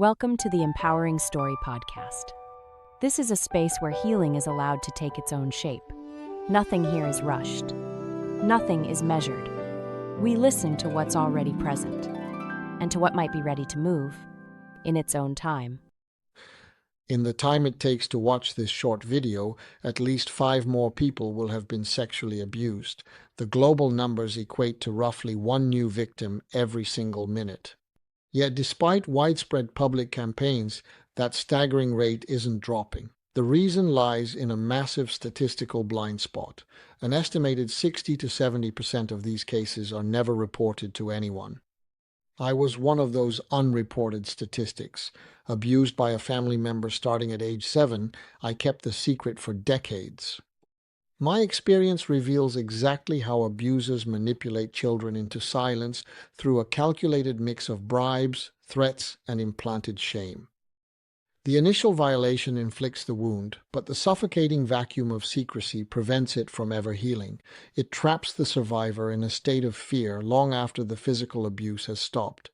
Welcome to the Empowering Story Podcast. This is a space where healing is allowed to take its own shape. Nothing here is rushed. Nothing is measured. We listen to what's already present and to what might be ready to move in its own time. In the time it takes to watch this short video, at least 5 more people will have been sexually abused. The global numbers equate to roughly 1 new victim every single minute. Yet despite widespread public campaigns, that staggering rate isn't dropping. The reason lies in a massive statistical blind spot. An estimated 60 to 70% of these cases are never reported to anyone. I was one of those unreported statistics. Abused by a family member starting at age 7, I kept the secret for decades. My experience reveals exactly how abusers manipulate children into silence through a calculated mix of bribes, threats, and implanted shame. The initial violation inflicts the wound, but the suffocating vacuum of secrecy prevents it from ever healing. It traps the survivor in a state of fear long after the physical abuse has stopped.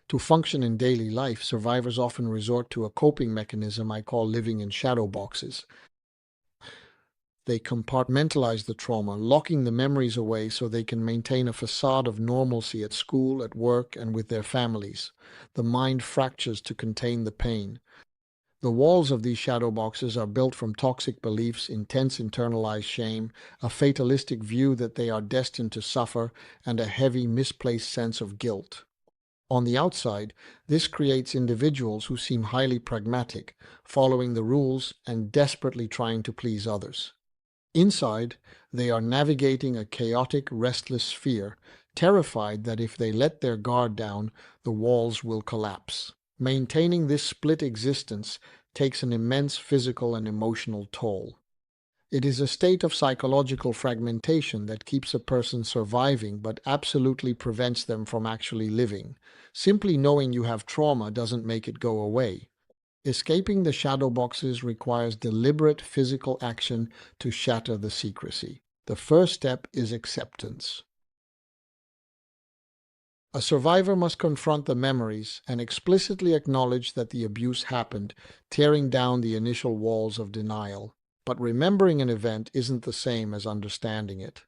To function in daily life, survivors often resort to a coping mechanism I call living in shadow boxes. They compartmentalize the trauma, locking the memories away so they can maintain a facade of normalcy at school, at work, and with their families. The mind fractures to contain the pain. The walls of these shadow boxes are built from toxic beliefs, intense internalized shame, a fatalistic view that they are destined to suffer, and a heavy, misplaced sense of guilt. On the outside, this creates individuals who seem highly pragmatic, following the rules and desperately trying to please others. Inside, they are navigating a chaotic, restless sphere, terrified that if they let their guard down, the walls will collapse. Maintaining this split existence takes an immense physical and emotional toll. It is a state of psychological fragmentation that keeps a person surviving but absolutely prevents them from actually living. Simply knowing you have trauma doesn't make it go away. Escaping the shadow boxes requires deliberate physical action to shatter the secrecy. The first step is acceptance. A survivor must confront the memories and explicitly acknowledge that the abuse happened, tearing down the initial walls of denial. But remembering an event isn't the same as understanding it.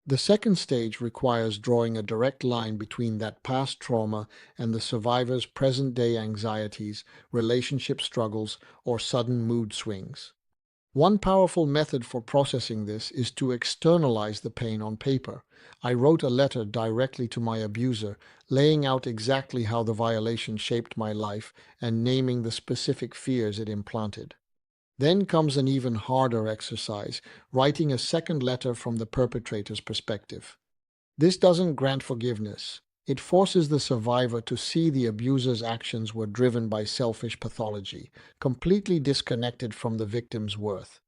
The second stage requires drawing a direct line between that past trauma and the survivor's present-day anxieties, relationship struggles, or sudden mood swings. One powerful method for processing this is to externalize the pain on paper. I wrote a letter directly to my abuser, laying out exactly how the violation shaped my life and naming the specific fears it implanted. Then comes an even harder exercise, writing a second letter from the perpetrator's perspective. This doesn't grant forgiveness. It forces the survivor to see the abuser's actions were driven by selfish pathology, completely disconnected from the victim's worth.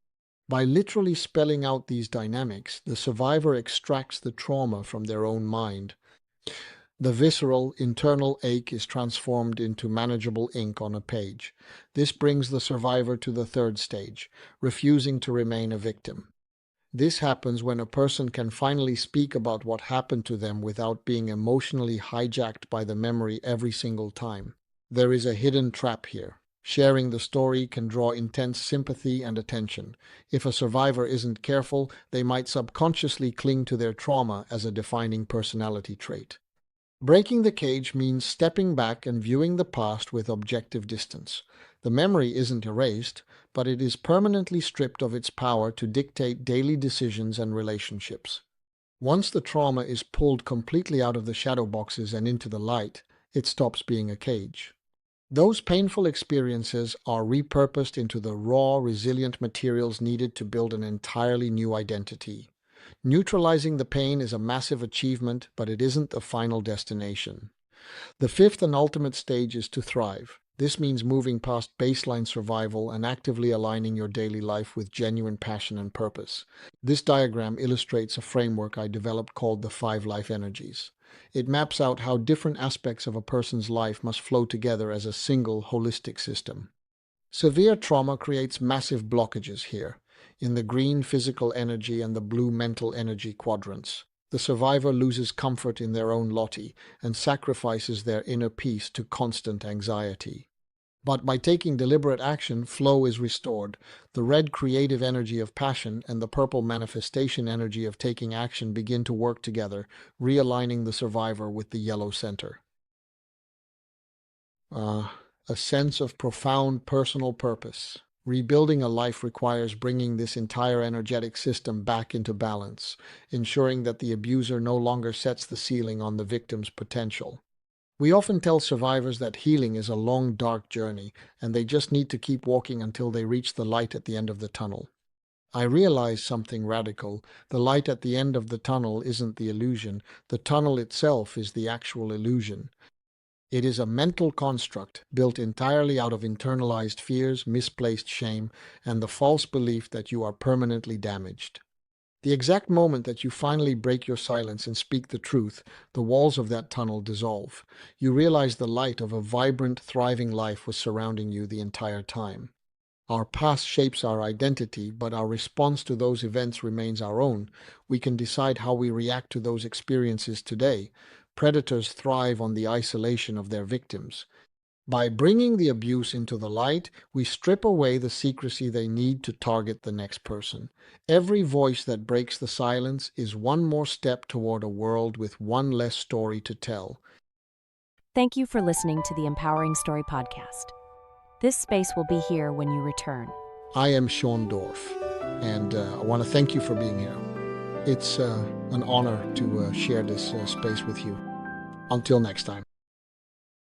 By literally spelling out these dynamics, the survivor extracts the trauma from their own mind. The visceral, internal ache is transformed into manageable ink on a page. This brings the survivor to the third stage, refusing to remain a victim. This happens when a person can finally speak about what happened to them without being emotionally hijacked by the memory every single time. There is a hidden trap here. Sharing the story can draw intense sympathy and attention. If a survivor isn't careful, they might subconsciously cling to their trauma as a defining personality trait. Breaking the cage means stepping back and viewing the past with objective distance. The memory isn't erased, but it is permanently stripped of its power to dictate daily decisions and relationships. Once the trauma is pulled completely out of the shadow boxes and into the light, it stops being a cage. Those painful experiences are repurposed into the raw, resilient materials needed to build an entirely new identity. Neutralizing the pain is a massive achievement, but it isn't the final destination. The fifth and ultimate stage is to thrive. This means moving past baseline survival and actively aligning your daily life with genuine passion and purpose. This diagram illustrates a framework I developed called the 5 life energies. It maps out how different aspects of a person's life must flow together as a single, holistic system. Severe trauma creates massive blockages here, in the green physical energy and the blue mental energy quadrants. The survivor loses comfort in their own lottie and sacrifices their inner peace to constant anxiety. But by taking deliberate action, flow is restored. The red creative energy of passion and the purple manifestation energy of taking action begin to work together, realigning the survivor with the yellow center. A sense of profound personal purpose. Rebuilding a life requires bringing this entire energetic system back into balance, ensuring that the abuser no longer sets the ceiling on the victim's potential. We often tell survivors that healing is a long, dark journey, and they just need to keep walking until they reach the light at the end of the tunnel. I realize something radical. The light at the end of the tunnel isn't the illusion. The tunnel itself is the actual illusion. It is a mental construct built entirely out of internalized fears, misplaced shame, and the false belief that you are permanently damaged. The exact moment that you finally break your silence and speak the truth, the walls of that tunnel dissolve. You realize the light of a vibrant, thriving life was surrounding you the entire time. Our past shapes our identity, but our response to those events remains our own. We can decide how we react to those experiences today. Predators thrive on the isolation of their victims. By bringing the abuse into the light, we strip away the secrecy they need to target the next person. Every voice that breaks the silence is one more step toward a world with one less story to tell. Thank you for listening to the Empowering Story podcast. This space will be here when you return. I am Sean Dorff, and I want to thank you for being here. It's an honor to share this space with you. Until next time.